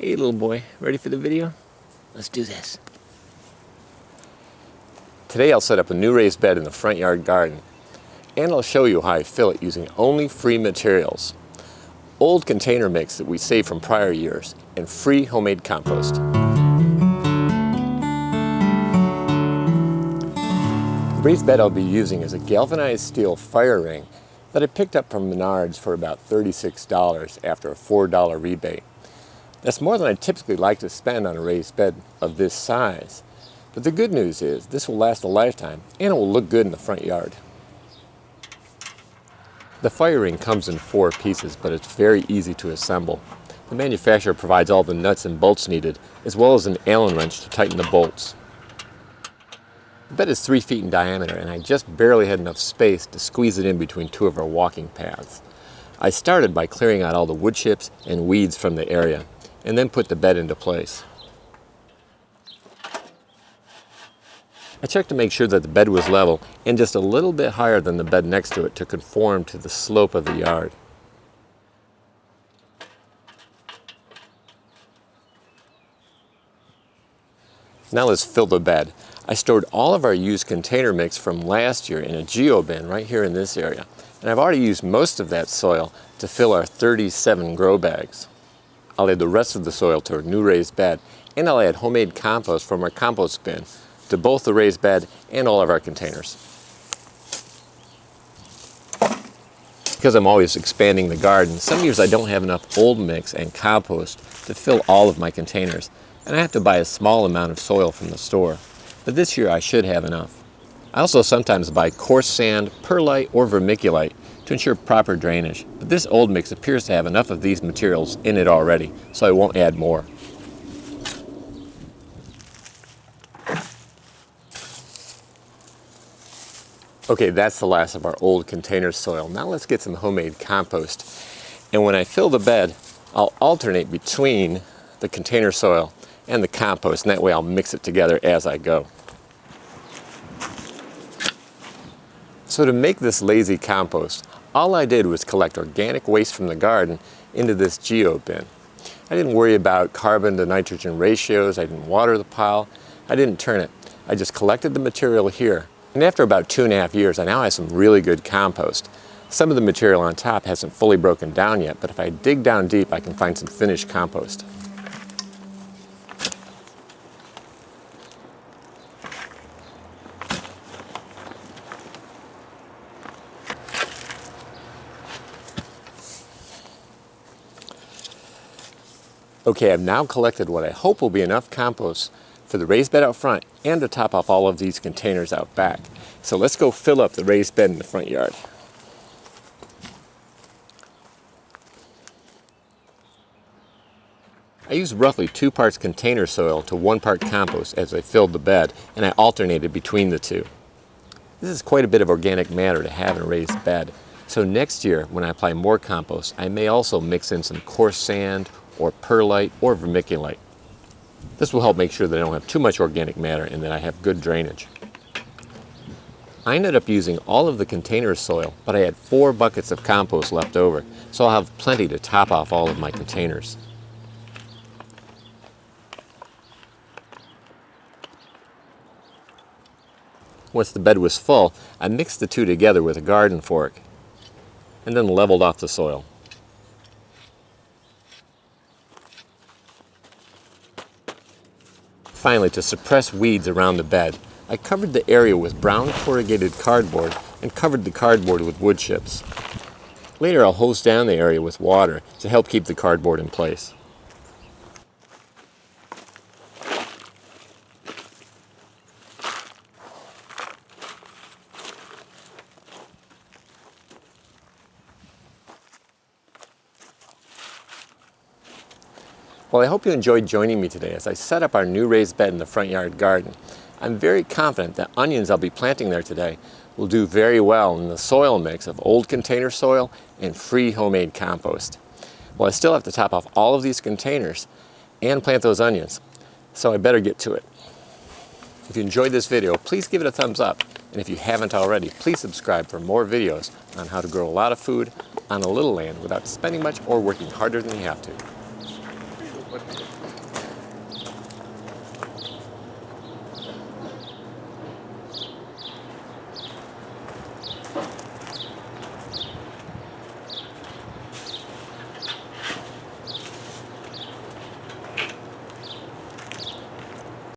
Hey little boy, ready for the video? Let's do this. Today I'll set up a new raised bed in the front yard garden, and I'll show you how I fill it using only free materials. Old container mix that we saved from prior years, and free homemade compost. The raised bed I'll be using is a galvanized steel fire ring that I picked up from Menards for about $36 after a $4 rebate. That's more than I typically like to spend on a raised bed of this size. But the good news is this will last a lifetime and it will look good in the front yard. The fire ring comes in 4 pieces, but it's very easy to assemble. The manufacturer provides all the nuts and bolts needed, as well as an Allen wrench to tighten the bolts. The bed is 3 feet in diameter, and I just barely had enough space to squeeze it in between 2 of our walking paths. I started by clearing out all the wood chips and weeds from the area, and then put the bed into place. I checked to make sure that the bed was level and just a little bit higher than the bed next to it to conform to the slope of the yard. Now let's fill the bed. I stored all of our used container mix from last year in a geo bin right here in this area, and I've already used most of that soil to fill our 37 grow bags. I'll add the rest of the soil to our new raised bed, and I'll add homemade compost from our compost bin to both the raised bed and all of our containers. Because I'm always expanding the garden, some years I don't have enough old mix and compost to fill all of my containers, and I have to buy a small amount of soil from the store. But this year I should have enough. I also sometimes buy coarse sand, perlite, or vermiculite to ensure proper drainage, but this old mix appears to have enough of these materials in it already, so I won't add more. Okay, that's the last of our old container soil. Now let's get some homemade compost. And when I fill the bed, I'll alternate between the container soil and the compost, and that way I'll mix it together as I go. So to make this lazy compost, all I did was collect organic waste from the garden into this geo bin. I didn't worry about carbon to nitrogen ratios, I didn't water the pile, I didn't turn it. I just collected the material here. And after about 2.5 years, I now have some really good compost. Some of the material on top hasn't fully broken down yet, but if I dig down deep, I can find some finished compost. Okay, I've now collected what I hope will be enough compost for the raised bed out front and to top off all of these containers out back. So let's go fill up the raised bed in the front yard. I used roughly 2 parts container soil to 1 part compost as I filled the bed, and I alternated between the two. This is quite a bit of organic matter to have in a raised bed, so next year when I apply more compost, I may also mix in some coarse sand or perlite or vermiculite. This will help make sure that I don't have too much organic matter and that I have good drainage. I ended up using all of the container soil, but I had 4 buckets of compost left over, so I'll have plenty to top off all of my containers. Once the bed was full, I mixed the two together with a garden fork and then leveled off the soil. Finally, to suppress weeds around the bed, I covered the area with brown corrugated cardboard and covered the cardboard with wood chips. Later I'll hose down the area with water to help keep the cardboard in place. Well, I hope you enjoyed joining me today as I set up our new raised bed in the front yard garden. I'm very confident that onions I'll be planting there today will do very well in the soil mix of old container soil and free homemade compost. Well, I still have to top off all of these containers and plant those onions, so I better get to it. If you enjoyed this video, please give it a thumbs up, and if you haven't already, please subscribe for more videos on how to grow a lot of food on a little land without spending much or working harder than you have to.